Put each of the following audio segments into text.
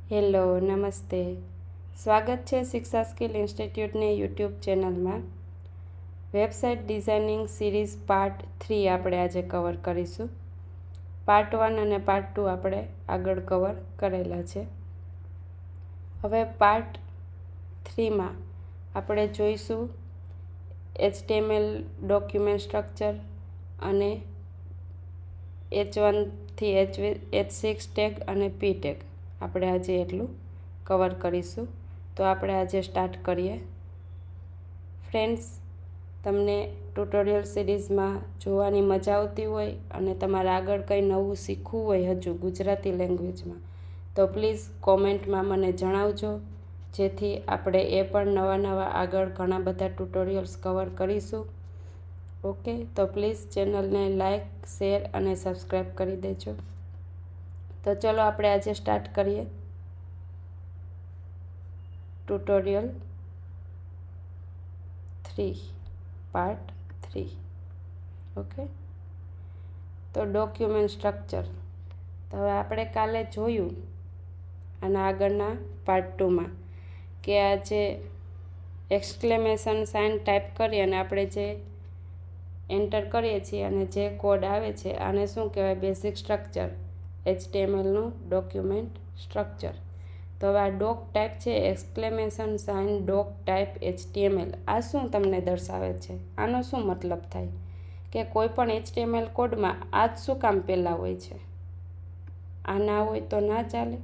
Hello, નમસ્તે. સ્વાગત છે શિક્ષા સ્કિલ ઇન્સ્ટિટ્યૂટની યુટ્યુબ ચેનલમાં. વેબસાઇટ ડિઝાઇનિંગ સિરીઝ પાર્ટ 3 આપણે આજે કવર કરીશું. પાર્ટ 1 અને પાર્ટ 2 આપણે આગળ કવર કરેલા છે. હવે પાર્ટ 3માં આપણે જોઈશું HTML ડોક્યુમેન્ટ સ્ટ્રક્ચર અને H1 થી H6 ટેગ અને P ટેગ. આપણે આજે એટલું કવર કરીશું. તો આપણે આજે સ્ટાર્ટ કરીએ. ફ્રેન્ડ્સ, તમને ટ્યુટોરિયલ સિરીઝમાં જોવાની મજા આવતી હોય અને તમારે આગળ કંઈ નવું શીખવું હોય હજુ ગુજરાતી લેંગ્વેજમાં, તો પ્લીઝ કોમેન્ટમાં મને જણાવજો, જેથી આપણે એ પણ નવા આગળ ઘણા બધા ટ્યુટોરિયલ્સ કવર કરીશું. ઓકે, તો પ્લીઝ ચેનલને લાઈક, શેર અને સબસ્ક્રાઈબ કરી દેજો. તો ચલો આપણે આજે સ્ટાર્ટ કરીએ ટ્યુટોરિયલ 3 પાર્ટ 3. ઓકે, તો ડોક્યુમેન્ટ સ્ટ્રક્ચર. તો હવે આપણે કાલે જોયું અને આગળના પાર્ટ 2માં કે આ જે એક્સક્લેમેશન સાઇન ટાઈપ કરી અને આપણે જે એન્ટર કરીએ છીએ અને જે કોડ આવે છે આને શું કહેવાય? બેઝિક સ્ટ્રક્ચર, HTMLનું ડોક્યુમેન્ટ સ્ટ્રક્ચર. તો હવે આ ડોક ટાઈપ છે, exclamation sign doctype HTML. આ શું તમને દર્શાવે છે? આનો શું મતલબ થાય કે કોઈ પણ HTML કોડમાં આ જ શું કામ પહેલાં હોય છે? આ ના હોય તો ના ચાલે.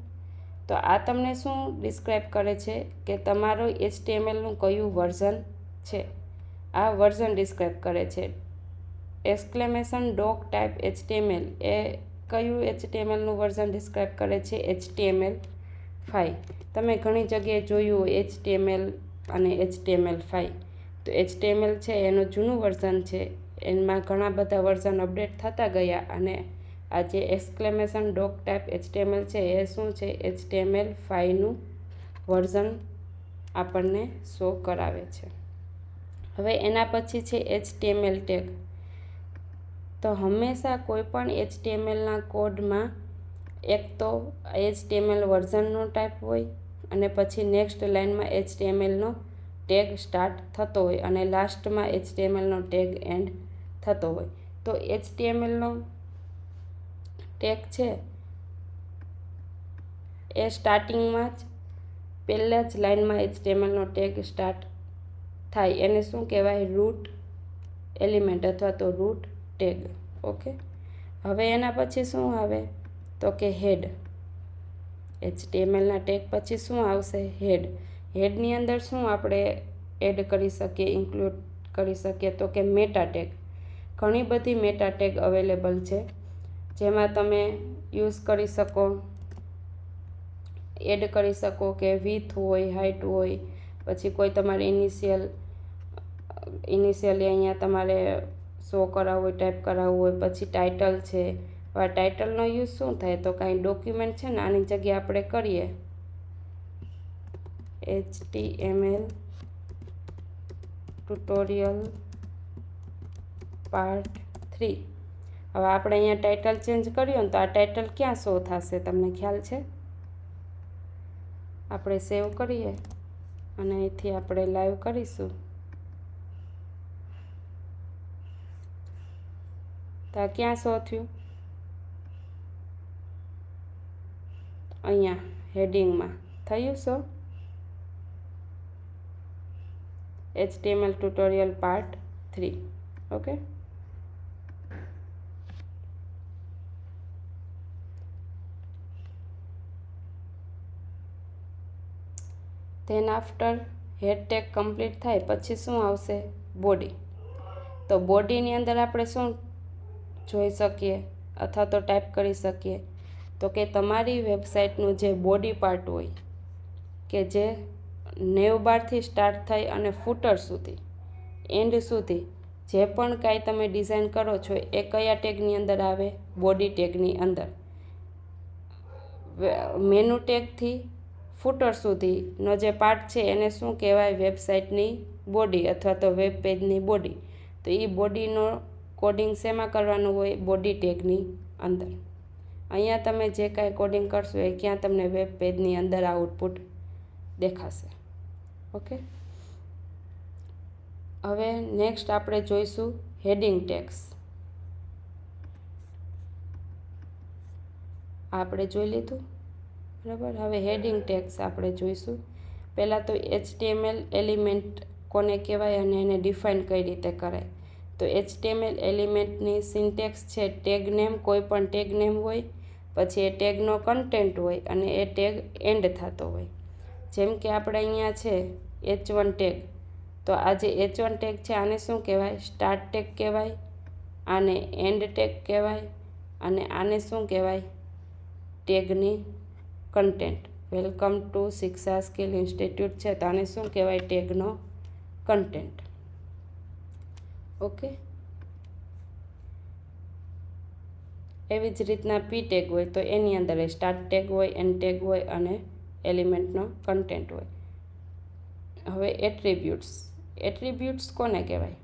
તો આ તમને શું ડિસ્ક્રાઈબ કરે છે કે તમારો HTMLનું કયું વર્ઝન છે? આ વર્ઝન ડિસ્ક્રાઈબ કરે છે. એક્સક્લેમેશન ડોક ટાઈપ HTML એ કયું HTMLનું વર્ઝન ડિસ્ક્રાઈબ કરે છે? HTML5. તમે ઘણી જગ્યાએ જોયું હોય HTML અને HTML5. તો HTML છે એનું જૂનું વર્ઝન છે, એમાં ઘણા બધા વર્ઝન અપડેટ થતા ગયા અને આ જે એક્સક્લેમેશન ડોક ટાઈપ HTML છે એ શું છે? HTML5નું વર્ઝન આપણને શો કરાવે છે. હવે એના પછી છે HTML ટેગ. તો હંમેશા કોઈ પણ HTMLના કોડમાં એક તો HTML વર્ઝનનો ટાઈપ હોય અને પછી નેક્સ્ટ લાઇનમાં HTMLનો ટેગ સ્ટાર્ટ થતો હોય અને લાસ્ટમાં HTMLનો ટેગ એન્ડ થતો હોય. તો HTMLનો ટેગ છે એ સ્ટાર્ટિંગમાં જ પહેલાં જ લાઇનમાં HTMLનો ટેગ સ્ટાર્ટ થાય એને શું કહેવાય? રૂટ એલિમેન્ટ અથવા તો રૂટ ટેગ. ઓકે, હવે એના પછી શું આવે? તો કે હેડ. HTMLના ટેગ પછી શું આવશે? હેડ. હેડની અંદર શું આપણે એડ કરી શકીએ, ઇન્ક્લુડ કરી શકીએ? તો કે મેટા ટેગ. ઘણી બધી મેટા ટેગ અવેલેબલ છે જેમાં તમે યુઝ કરી શકો, એડ કરી શકો કે વિથ હોય, હાઇટ હોય, પછી કોઈ તમારે ઇનિશિયલી અહીંયા તમારે શો કરાવવું હોય, ટાઈપ કરાવવું હોય, પછી ટાઇટલ છે. આ ટાઇટલનો યુઝ શું થાય? તો કાંઈ ડોક્યુમેન્ટ છે ને આની જગ્યાએ આપણે કરીએ HTML ટ્યુટોરિયલ પાર્ટ 3. હવે આપણે અહીંયા ટાઇટલ ચેન્જ કર્યું ને તો આ ટાઇટલ ક્યાં શો થશે? તમને ખ્યાલ છે? આપણે સેવ કરીએ અને અહીંથી આપણે લાઈવ કરીશું. તો આ ક્યાં શો થયું? અહીંયા હેડિંગમાં થયું show. HTML tutorial part 3. Okay, then after head tag complete થાય પછી શું આવશે? બોડી. તો બોડીની અંદર આપણે શું જોઈ શકીએ અથવા તો ટાઈપ કરી શકીએ? તો કે તમારી વેબસાઇટનું જે બોડી પાર્ટ હોય કે જે નેવ બારથી સ્ટાર્ટ થઈ અને ફૂટર સુધી, એન્ડ સુધી જે પણ કાંઈ તમે ડિઝાઇન કરો છો એ કયા ટેગની અંદર આવે? બોડી ટેગની અંદર. મેનુ ટેગથી ફૂટર સુધીનો જે પાર્ટ છે એને શું કહેવાય? વેબસાઇટની બોડી અથવા તો વેબ પેજની બોડી. તો એ બોડીનો કોડિંગ શેમાં કરવાનું હોય? બોડી ટેગની અંદર. અહીંયા તમે જે કાંઈ કોડિંગ કરશો એ ક્યાં તમને વેબ પેજની અંદર આઉટપુટ દેખાશે. ઓકે, હવે નેક્સ્ટ આપણે જોઈશું હેડિંગ ટેગ્સ. આપણે જોઈ લીધું, બરાબર. હવે હેડિંગ ટેગ્સ આપણે જોઈશું. પહેલાં તો HTML એલિમેન્ટ કોને કહેવાય અને એને ડિફાઇન કઈ રીતે કરાય. તો HTML એલિમેન્ટની સિન્ટેક્સ છે ટેગ નેમ, કોઈ પણ ટેગ નેમ હોય, પછી એ ટેગનો કન્ટેન્ટ હોય અને એ ટેગ એન્ડ થતો હોય. જેમ કે આપણે અહીંયા છે H1 ટેગ, તો આ જે H1 ટેગ છે આને શું કહેવાય? સ્ટાર્ટ ટેગ કહેવાય, આને એન્ડ ટેગ કહેવાય, અને આને શું કહેવાય? ટેગની કન્ટેન્ટ. વેલકમ ટુ શિક્ષા સ્કિલ ઇન્સ્ટિટ્યૂટ છે તો આને શું કહેવાય? ટેગનો કન્ટેન્ટ. ઓકે, એવી જ રીતના પી ટેગ હોય તો એની અંદર સ્ટાર્ટ ટેગ હોય, એન્ડ ટેગ હોય અને એલિમેન્ટનો કન્ટેન્ટ હોય. હવે એટ્રીબ્યુટ્સ. એટ્રીબ્યુટ્સ કોને કહેવાય?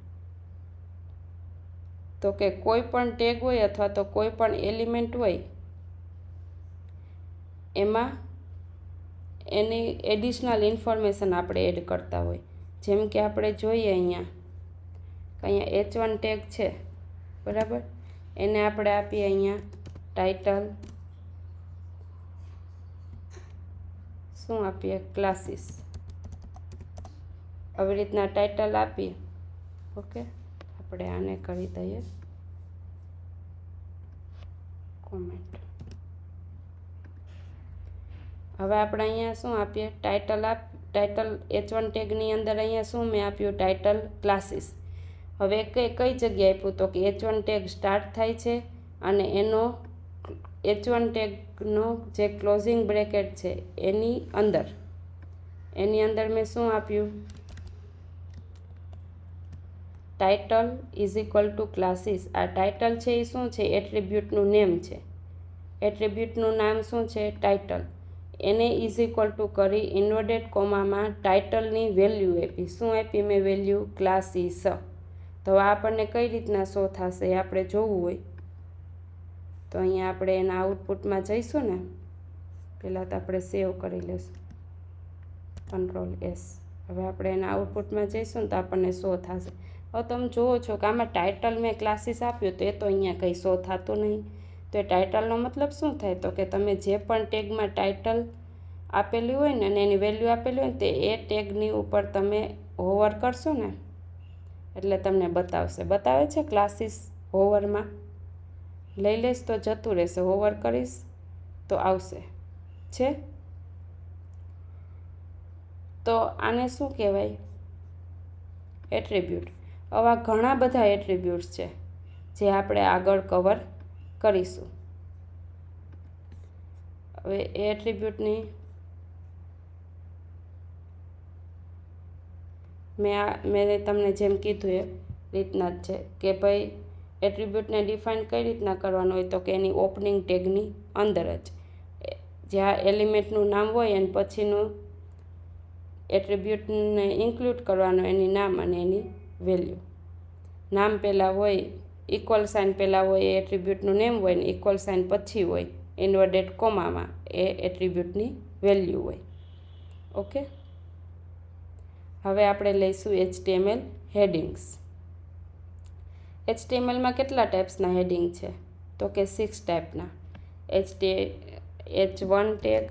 તો કે કોઈ પણ ટેગ હોય અથવા તો કોઈ પણ એલિમેન્ટ હોય એમાં એની એડિશનલ ઇન્ફોર્મેશન આપણે એડ કરતા હોય. જેમ કે આપણે જોઈએ અહીંયા H1 ટેગ છે, બરાબર. એને આપણે આપીએ અહીંયા ટાઇટલ, શું આપીએ? ક્લાસીસ. આવી રીતના ટાઇટલ આપીએ. ઓકે, આપણે આને કરી દઈએ કોમેન્ટ. હવે આપણે અહીંયા શું આપીએ? ટાઇટલ H1 ટેગની અંદર અહીંયા શું મેં આપ્યું? Title classes. હવે કઈ જગ્યાએ આપ્યું? તો કે H1 ટેગ સ્ટાર્ટ થાય છે અને એનો H1 ટેગનો જે ક્લોઝિંગ બ્રેકેટ છે એની અંદર મેં શું આપ્યું? Title is equal to classes. આ ટાઇટલ છે એ શું છે? એટ્રીબ્યુટનું નેમ છે. એટ્રીબ્યુટનું નામ શું છે? ટાઇટલ. એને ઇઝ ઇક્વલ ટુ કરી ઇન્વર્ટેડ કોમામાં ટાઇટલની વેલ્યુ આપી. શું આપી મેં વેલ્યુ? ક્લાસીસ. તો આપણને કઈ રીતના શો થશે એ આપણે જોવું હોય તો અહીંયા આપણે એના આઉટપુટમાં જઈશું ને. પહેલાં તો આપણે સેવ કરી લઈશું, Ctrl+S. હવે આપણે એના આઉટપુટમાં જઈશું ને તો આપણને શો થશે. હવે તમે જુઓ છો કે આમાં ટાઇટલ મેં ક્લાસીસ આપ્યું તો એ તો અહીંયા કંઈ શો થતું નહીં. તો એ ટાઇટલનો મતલબ શું થાય? તો કે તમે જે પણ ટેગમાં ટાઇટલ આપેલી હોય ને અને એની વેલ્યુ આપેલી હોય ને તે એ ટેગની ઉપર તમે હોવર કરશો ને એટલે તમને બતાવે છે ક્લાસીસ. હોવરમાં લઈ લઈશ તો જતું રહેશે, હોવર કરીશ તો આવશે છે. તો આને શું કહેવાય? એટ્રીબ્યુટ. આવા ઘણા બધા એટ્રીબ્યુટ્સ છે જે આપણે આગળ કવર કરીશું. હવે એ એટ્રીબ્યુટની મેં તમને જેમ કીધું એ રીતના જ છે કે ભાઈ એટ્રીબ્યુટને ડિફાઇન કઈ રીતના કરવાનું હોય તો કે એની ઓપનિંગ ટેગની અંદર જ જ્યાં એલિમેન્ટનું નામ હોય અને પછીનું એટ્રીબ્યુટને ઇન્ક્લુડ કરવાનું એની નામ અને એની વેલ્યુ. નામ પહેલાં હોય, ઇક્વલ સાઇન પહેલાં હોય એ એટ્રીબ્યુટનું નેમ હોય, ને ઇક્વલ સાઇન પછી હોય ઇન્વર્ટેડ કોમામાં એ એટ્રીબ્યુટની વેલ્યુ હોય. ઓકે, હવે આપણે લઈશું HTML હેડિંગ્સ. HTMLમાં કેટલા ટાઈપ્સના હેડિંગ છે? તો કે 6 ટાઈપના. H1 tag,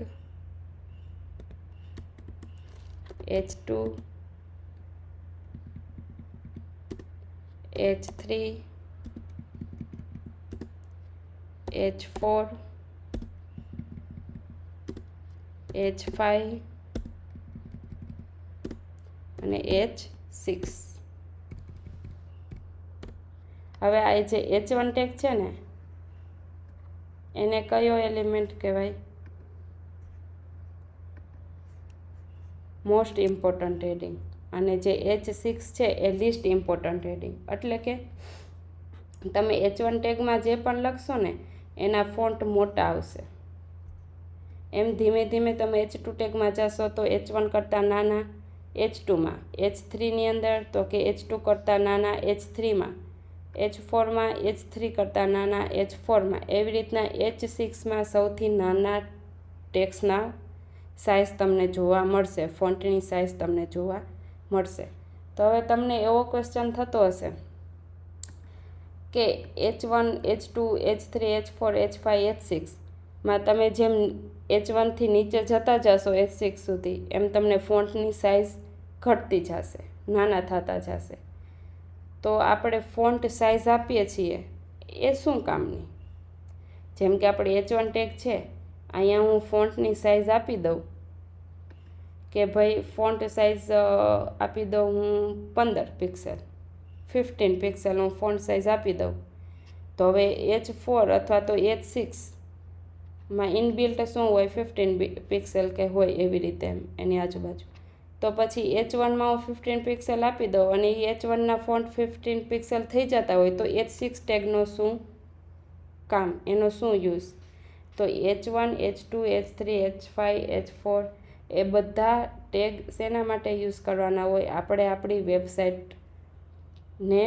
H2, H3, H4, H5 અને H6. હવે આ જે H1 ટેગ છે ને એને કયો એલિમેન્ટ કહેવાય? Most important heading. અને જે H6 છે એ લિસ્ટ ઇમ્પોર્ટન્ટ હેડિંગ. એટલે કે તમે H1 ટેગમાં જે પણ લખશો ને એના ફોન્ટ મોટા આવશે. એમ ધીમે ધીમે તમે H2 ટેગમાં જશો તો H1 કરતાં નાના H2માં, H3ની અંદર તો કે H2 કરતાં નાના H3માં, H4માં H3 કરતાં નાના H4માં, એવી રીતના H6માં સૌથી નાના ટેક્સ્ટના સાઇઝ તમને જોવા મળશે, ફોન્ટની સાઇઝ તમને જોવા મળશે. તો હવે તમને એવો ક્વેશ્ચન થતો હશે કે H1, H2, H3, H4, H5, H6માં તમે જેમ H1થી નીચે જતા જશો H6 સુધી, એમ તમને ફોન્ટની સાઇઝ ઘટતી જશે, નાના થતા જશે. તો આપણે ફોન્ટ સાઇઝ આપીએ છીએ એ શું કામની? જેમ કે આપણે H1 ટેગ છે, અહીંયા હું ફોન્ટની સાઇઝ આપી દઉં કે ભાઈ ફોન્ટ સાઇઝ આપી દઉં હું 15 પિક્સેલ, 15 પિક્સેલ હું ફોન્ટ સાઇઝ આપી દઉં. તો હવે H4 અથવા તો H6માં ઇનબિલ્ટ શું હોય, 15 પિક્સેલ કે હોય એવી રીતે એની આજુબાજુ. તો પછી H1માં હું 15 પિક્સેલ આપી દઉં અને એ H1ના ફોન્ટ 15 પિક્સેલ થઈ જતા હોય, તો H6 ટેગનો શું કામ, એનો શું યુઝ? તો H1, H2, H3, H5, H4 એ બધા ટેગ શેના માટે યુઝ કરવાના હોય? આપણે આપણી વેબસાઇટને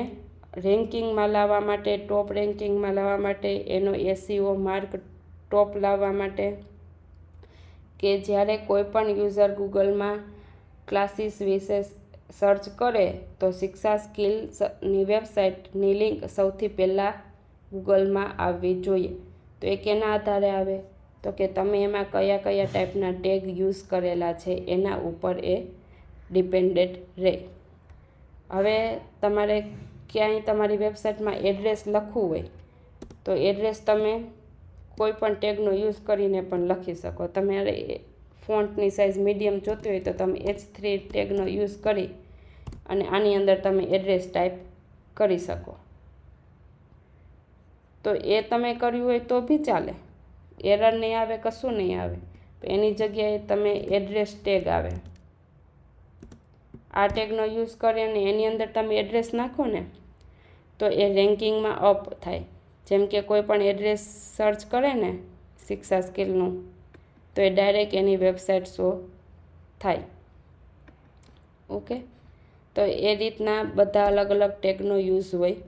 રેન્કિંગમાં લાવવા માટે, ટોપ રેન્કિંગમાં લાવવા માટે, એનો SEO માર્ક ટોપ લાવવા માટે, કે જ્યારે કોઈ પણ યુઝર ગૂગલમાં ક્લાસીસ વિશે સર્ચ કરે તો શિક્ષા સ્કિલ્સની વેબસાઇટની લિંક સૌથી પહેલાં ગૂગલમાં આવવી જોઈએ. તો એ કેના આધારે આવે? તો કે તમે એમાં કયા કયા ટાઈપના ટેગ યુઝ કરેલા છે એના ઉપર એ ડિપેન્ડેડ રહે. હવે તમારે ક્યાંય તમારી વેબસાઇટમાં એડ્રેસ લખવું હોય તો એડ્રેસ તમે કોઈ પણ ટેગનો યુઝ કરીને પણ લખી શકો. તમારે ફોન્ટની સાઇઝ મીડિયમ જોતી હોય તો તમે H3 ટેગનો યુઝ કરી અને આની અંદર તમે એડ્રેસ ટાઈપ કરી શકો. તો એ તમે કર્યું હોય તો બી ચાલે, એરર નહીં આવે, કશું નહીં આવે. એની જગ્યાએ તમે એડ્રેસ ટેગ આવે, આ ટેગનો યુઝ કરી અને એની અંદર તમે એડ્રેસ નાખો ને તો એ રેન્કિંગમાં અપ થાય. જેમ કે કોઈ પણ એડ્રેસ સર્ચ કરે ને શિક્ષા સ્કિલનું તો એ ડાયરેક્ટ એની વેબસાઇટ શો થાય. ઓકે, તો એ રીતના બધા અલગ અલગ ટેગનો યુઝ હોય.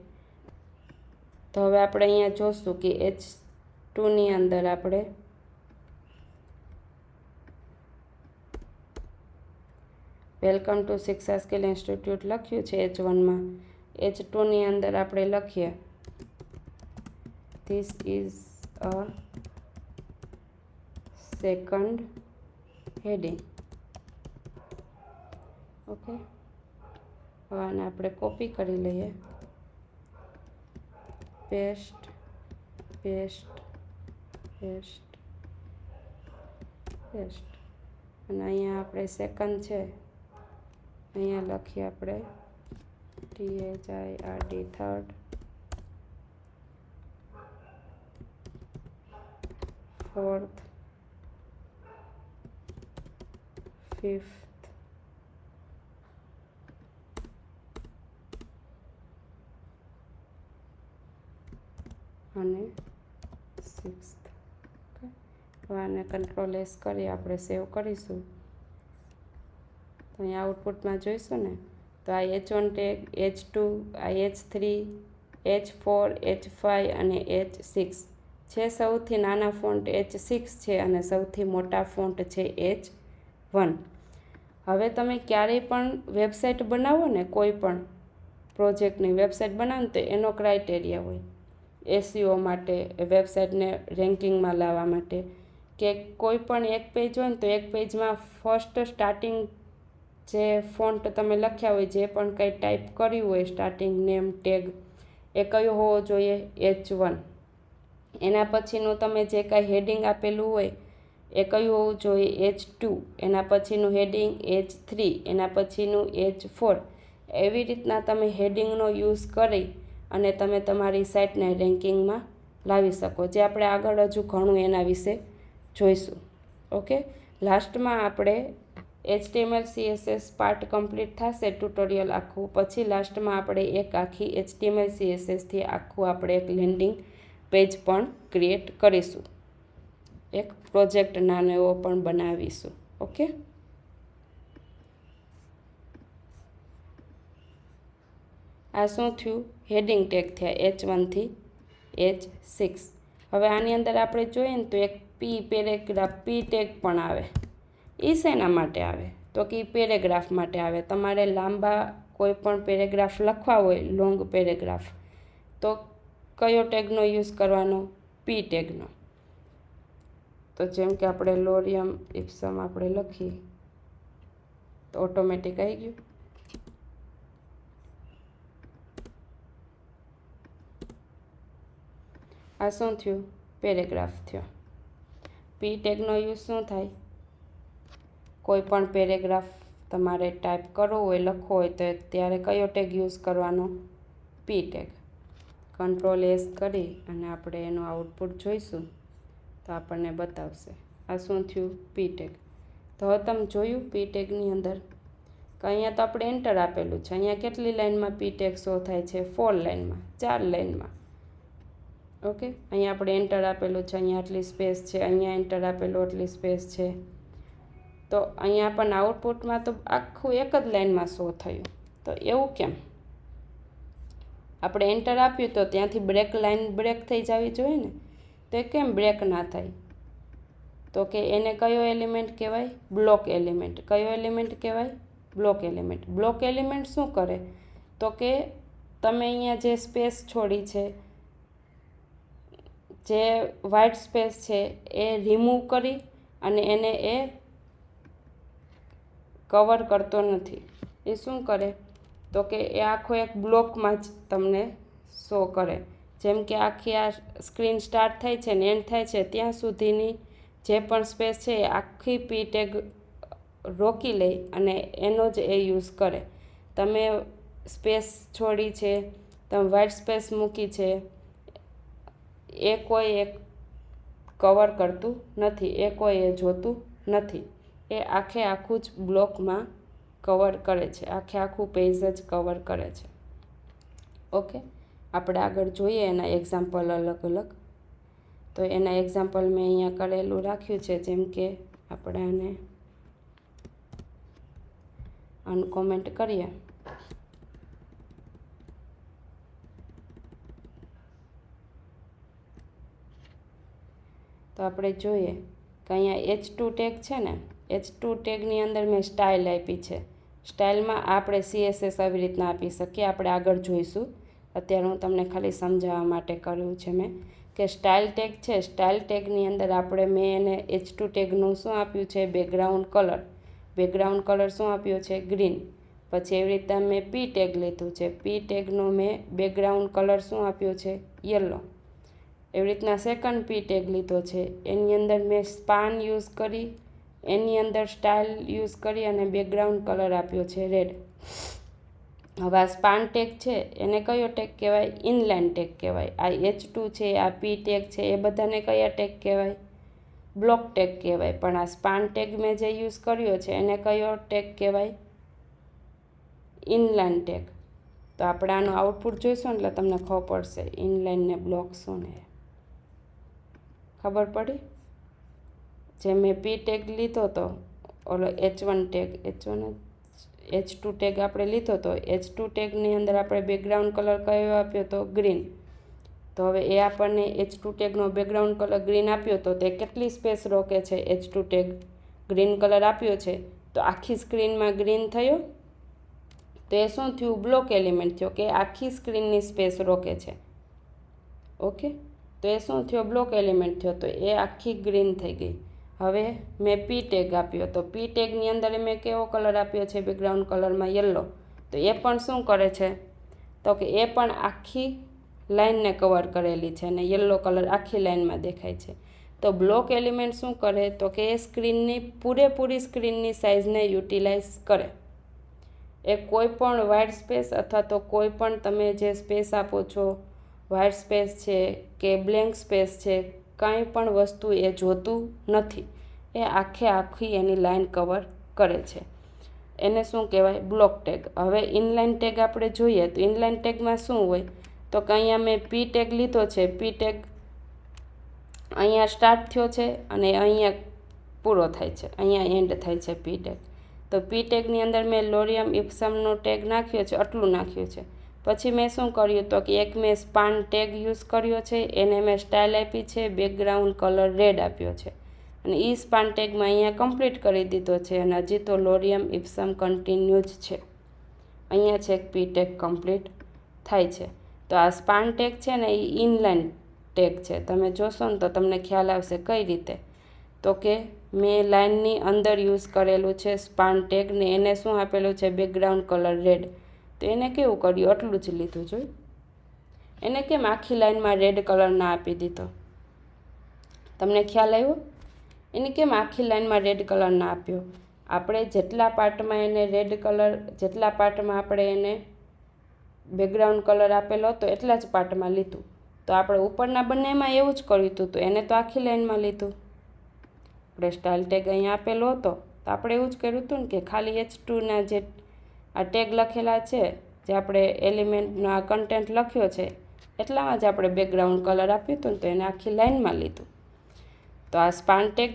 તો હવે આપણે અહીંયા જોઈશું કે H2ની અંદર આપણે વેલકમ ટુ શિક્ષા સ્કિલ ઇન્સ્ટિટ્યૂટ લખ્યું છે H1માં. H2ની અંદર આપણે લખીએ this is a second heading. Okay, હવે આને આપણે કોપી કરી લઈએ, પેસ્ટ પેસ્ટ પેસ્ટ પેસ્ટ, અને અહીંયા આપણે સેકન્ડ છે, અહીંયા લખીએ આપણે THIRD, થર્ડ, ફોર્થ, ફિફ્થ, અને સિક્સ્થ. હવે આને કંટ્રોલ S કરી આપણે સેવ કરીશું. તો અહીંયા આઉટપુટમાં જોઈશું ને તો આ H1 ટેગ, H2, આ H3, H4, H5 અને H6 છે. સૌથી નાના ફોન્ટ H6 છે અને સૌથી મોટા ફોન્ટ છે H1. હવે તમે ક્યારેય પણ વેબસાઇટ બનાવો ને, કોઈ પણ પ્રોજેક્ટની વેબસાઇટ બનાવો તો એનો ક્રાઇટેરિયા હોય SEO માટે, વેબસાઇટને રેન્કિંગમાં લાવવા માટે, કે કોઈ પણ એક પેજ હોય ને તો એક પેજમાં ફર્સ્ટ સ્ટાર્ટિંગ જે ફોન્ટ તમે લખ્યા હોય, જે પણ કંઈ ટાઈપ કર્યું હોય, સ્ટાર્ટિંગ નેમ ટેગ એ કયો હોવો જોઈએ? H1. એના પછીનું તમે જે કાંઈ હેડિંગ આપેલું હોય એ કયું હોવું જોઈએ? H2. એના પછીનું હેડિંગ H3, એના પછીનું H4. એવી રીતના તમે હેડિંગનો યુઝ કરી અને તમે તમારી સાઇટને રેન્કિંગમાં લાવી શકો, જે આપણે આગળ હજુ ઘણું એના વિશે જોઈશું. ઓકે, લાસ્ટમાં આપણે HTML CSS પાર્ટ કમ્પ્લીટ થશે, ટ્યુટોરિયલ આખું, પછી લાસ્ટમાં આપણે એક આખી HTML CSSથી આખું આપણે એક લેન્ડિંગ પેજ પણ ક્રિએટ કરીશું, એક પ્રોજેક્ટ નાનો એવો પણ બનાવીશું. ઓકે, આ શું થયું? હેડિંગ ટેગ થયા H1 થી H6. હવે આની અંદર આપણે જોઈએ ને તો એક પેરેગ્રાફ ટેગ પણ આવે. એ શેના માટે આવે? તો કે પેરેગ્રાફ માટે આવે. તમારે લાંબા કોઈ પણ પેરેગ્રાફ લખવા હોય, લોંગ પેરેગ્રાફ, તો કયો ટેગનો યુઝ કરવાનો? ટેગનો. તો જેમ કે આપણે લોરિયમ ઇપ્સમ આપણે લખીએ તો ઓટોમેટિક આવી ગયું. આ શું થયું? પેરેગ્રાફ થયો. ટેગનો યુઝ શું થાય? કોઈ પણ પેરેગ્રાફ તમારે ટાઈપ કરવો હોય, લખવો હોય તો ત્યારે કયો ટેગ યુઝ કરવાનો? ટેગ. Ctrl+S કરી અને આપણે એનું આઉટપુટ જોઈશું તો આપણને બતાવશે. આ શું થયું? ટેગ. તો હવે તમે જોયું ટેગની અંદર કે અહીંયા તો આપણે એન્ટર આપેલું છે. અહીંયા કેટલી લાઇનમાં ટેગ શો થાય છે? 4 લાઇનમાં, 4 લાઇનમાં. ઓકે, અહીંયા આપણે એન્ટર આપેલું છે, અહીંયા આટલી સ્પેસ છે, અહીંયા એન્ટર આપેલું આટલી સ્પેસ છે. તો અહીંયા પણ આઉટપુટમાં તો આખું એક જ લાઇનમાં શો થયું. તો એવું કેમ? આપણે એન્ટર આપ્યું તો ત્યાંથી લાઇન બ્રેક થઈ જવી જોઈએ ને, તો એ કેમ બ્રેક ના થાય? તો કે એને કયો એલિમેન્ટ કહેવાય? Block element. કયો એલિમેન્ટ કહેવાય? Block element. બ્લોક એલિમેન્ટ શું કરે? તો કે તમે અહીંયા જે સ્પેસ છોડી છે, જે વ્હાઇટ સ્પેસ છે, એ રિમૂવ કરી અને એને એ કવર કરતો નથી. એ શું કરે? તો કે એ આખો એક બ્લોકમાં જ તમને શો કરે. જેમ કે આખી આ સ્ક્રીન સ્ટાર્ટ થાય છે ને એન્ડ થાય છે ત્યાં સુધીની જે પણ સ્પેસ છે એ આખી ટેગ રોકી લે અને એનો જ એ યુઝ કરે. તમે સ્પેસ છોડી છે, તમે વ્હાઇટ સ્પેસ મૂકી છે, એ કોઈ એક કવર કરતું નથી, એ કોઈ એ જોતું નથી. એ આખે આખું જ બ્લોકમાં કવર કરે છે, આખે આખું પેજ જ કવર કરે છે. ઓકે, આપણે આગળ જોઈએ એના એક્ઝામ્પલ અલગ અલગ. તો એના એક્ઝામ્પલ મેં અહીંયા કરેલું રાખ્યું છે. જેમ કે આપણે આને અનકોમેન્ટ કરીએ તો આપણે જોઈએ કે અહીંયા H2 ટેગ છે ને, H2 ટેગની અંદર મેં સ્ટાઇલ આપી છે. સ્ટાઇલમાં આપણે CSS આવી રીતના આપી શકીએ, આપણે આગળ જોઈશું. અત્યારે હું તમને ખાલી સમજાવવા માટે કર્યું છે મેં કે સ્ટાઇલ ટેગ છે. સ્ટાઇલ ટેગની અંદર મેં એને H2 ટેગનું શું આપ્યું છે? Background colour. બેકગ્રાઉન્ડ કલર શું આપ્યો છે? ગ્રીન. પછી એવી રીતના મેં ટેગ લીધું છે. ટેગનો મેં બેકગ્રાઉન્ડ કલર શું આપ્યો છે? યલો. એવી રીતના સેકન્ડ ટેગ લીધો છે. એની અંદર મેં સ્પાન યુઝ કરી, એની અંદર સ્ટાઇલ યુઝ કરી અને બેકગ્રાઉન્ડ કલર આપ્યો છે રેડ. હવે આ સ્પાન ટેગ છે એને કયો ટેગ કહેવાય? ઇનલાઇન ટેગ કહેવાય. આ H2 છે, આ ટેગ છે, એ બધાને કયા ટેગ કહેવાય? બ્લોક ટેગ કહેવાય. પણ આ સ્પાન ટેગ મેં જે યુઝ કર્યો છે એને કયો ટેગ કહેવાય? Inline tag. તો આપણે આનું આઉટપુટ જોઈશું એટલે તમને ખબર પડશે ઇનલાઇન ને બ્લોક શું ને ખબર પડી. જે મેં ટેગ લીધો હતો, ઓલો H1 ટેગ, H2 ટેગ આપણે લીધો હતો. H2 ટેગની અંદર આપણે બેકગ્રાઉન્ડ કલર કયો આપ્યો હતો? ગ્રીન. તો હવે એ આપણને H2 ટેગનો બેકગ્રાઉન્ડ કલર ગ્રીન આપ્યો હતો, તે કેટલી સ્પેસ રોકે છે? H2 ટેગ ગ્રીન કલર આપ્યો છે તો આખી સ્ક્રીનમાં ગ્રીન થયો. તો એ શું થયું? બ્લોક એલિમેન્ટ થયો કે આખી સ્ક્રીનની સ્પેસ રોકે છે. ઓકે, તો એ શું થયો? બ્લોક એલિમેન્ટ થયો. તો એ આખી ગ્રીન થઈ ગઈ. હવે મેં ટેગ આપ્યો તો ટેગની અંદર મેં કેવો કલર આપ્યો છે? બેકગ્રાઉન્ડ કલરમાં યલો. તો એ પણ શું કરે છે? તો કે એ પણ આખી લાઇનને કવર કરેલી છે અને યલો કલર આખી લાઇનમાં દેખાય છે. તો બ્લોક એલિમેન્ટ શું કરે? તો કે એ સ્ક્રીનની પૂરેપૂરી સ્ક્રીનની સાઇઝને યુટિલાઇઝ કરે. એ કોઈ પણ વ્હાઇટ સ્પેસ અથવા તો કોઈ પણ તમે જે સ્પેસ આપો છો, વ્હાઇટ સ્પેસ છે કે બ્લેન્ક સ્પેસ છે, કાંઈ પણ વસ્તુ એ જોતું નથી. એ આખે આખી એની લાઇન કવર કરે છે. એને શું કહેવાય? Block tag. હવે ઇનલાઇન ટેગ આપણે જોઈએ તો ઇનલાઇન ટેગમાં શું હોય? તો કે અહીંયા મેં ટેગ લીધો છે. ટેગ અહીંયા સ્ટાર્ટ થયો છે અને અહીંયા પૂરો થાય છે, અહીંયા એન્ડ થાય છે ટેગ. તો ટેગની અંદર મેં લોરિયમ ઇપ્સમનો ટેગ નાખ્યો છે, આટલું નાખ્યું છે. પછી મેં શું કર્યું તો કે એક મેં સ્પાન ટેગ યુઝ કર્યો છે, એને મેં સ્ટાઇલ આપી છે, બેકગ્રાઉન્ડ કલર રેડ આપ્યો છે અને એ સ્પાન ટેગમાં અહીંયા કમ્પ્લીટ કરી દીધો છે અને હજી તો લોરિયમ ઇપ્સમ કન્ટિન્યુ જ છે. અહીંયા છે પી ટેગ કમ્પ્લીટ થાય છે. તો આ સ્પાન ટેગ છે ને એ ઇનલાઇન ટેગ છે. તમે જોશો ને તો તમને ખ્યાલ આવશે કઈ રીતે. તો કે મેં લાઇનની અંદર યુઝ કરેલું છે સ્પાન ટેગ ને એને શું આપેલું છે બેકગ્રાઉન્ડ કલર રેડ. તો એને કેવું કર્યું, આટલું જ લીધું જોઈ. એને કેમ આખી લાઇનમાં રેડ કલર ના આપી દીધો? તમને ખ્યાલ આવ્યો? એને કેમ આખી લાઇનમાં રેડ કલર ના આપ્યો? આપણે જેટલા પાર્ટમાં એને રેડ કલર, જેટલા પાર્ટમાં આપણે એને બેકગ્રાઉન્ડ કલર આપેલો હતો એટલા જ પાર્ટમાં લીધું. તો આપણે ઉપરના બંનેમાં એવું જ કર્યું હતું, તો એને તો આખી લાઇનમાં લીધું. આપણે સ્ટાઇલ ટેગ અહીંયા આપેલો હતો તો આપણે એવું જ કર્યું હતું ને કે ખાલી H2ના જે આ ટેગ લખેલા છે, જે આપણે એલિમેન્ટનો આ કન્ટેન્ટ લખ્યો છે એટલામાં જ આપણે બેકગ્રાઉન્ડ કલર આપ્યું હતું ને તો એને આખી લાઇનમાં લીધું. તો આ સ્પાન ટેગ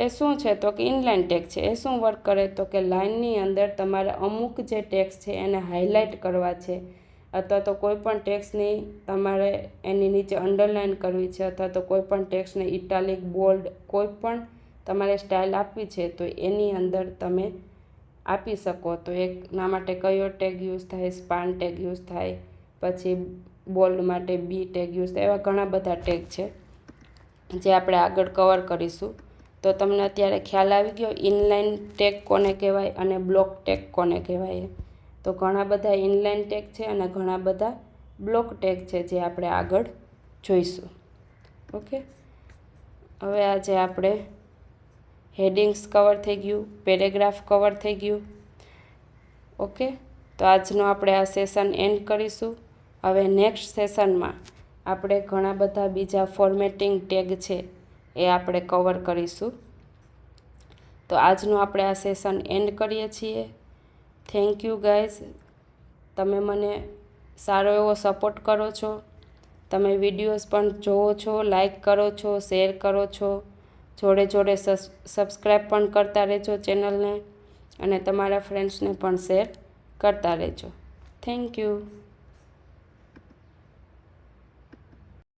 એ શું છે તો કે ઇનલાઇન ટેગ છે. એ શું વર્ક કરે તો કે લાઇનની અંદર તમારે અમુક જે ટેક્સ છે એને હાઇલાઇટ કરવા છે, અથવા તો કોઈ પણ ટેક્સની તમારે એની નીચે અંડરલાઇન કરવી છે, અથવા તો કોઈ પણ ટેક્સને ઇટાલિક, બોલ્ડ, કોઈ પણ તમારે સ્ટાઇલ આપવી છે તો એની અંદર તમે આપી શકો. તો એકના માટે કયો ટેગ યુઝ થાય? સ્પાન ટેગ યુઝ થાય. પછી બોલ્ડ માટે બી ટેગ યુઝ થાય. એવા ઘણા બધા ટેગ છે જે આપણે આગળ કવર કરીશું. તો તમને અત્યારે ખ્યાલ આવી ગયો ઇનલાઇન ટેગ કોને કહેવાય અને બ્લોક ટેગ કોને કહેવાય. તો ઘણા બધા ઇનલાઇન ટેગ છે અને ઘણા બધા બ્લોક ટેગ છે જે આપણે આગળ જોઈશું. ઓકે, હવે આજે આપણે હેડિંગ્સ કવર થઈ ગયું, પેરેગ્રાફ કવર થઈ ગયું. ઓકે, તો આજનો આપણે આ સેશન એન્ડ કરીશું. હવે નેક્સ્ટ સેશનમાં આપણે ઘણા બધા બીજા ફોર્મેટિંગ ટેગ છે એ આપણે કવર કરીશું. તો આજનું આપણે આ સેશન એન્ડ કરીએ છીએ. Thank you guys. તમે મને સારો એવો સપોર્ટ કરો છો. તમે વિડીયોઝ પણ જોવો છો, લાઈક કરો છો, શેર કરો છો, જોડે જોડે સબસ્ક્રાઈબ પણ કરતા રહેજો ચેનલને અને તમારા ફ્રેન્ડ્સને પણ શેર કરતા રહેજો. Thank you.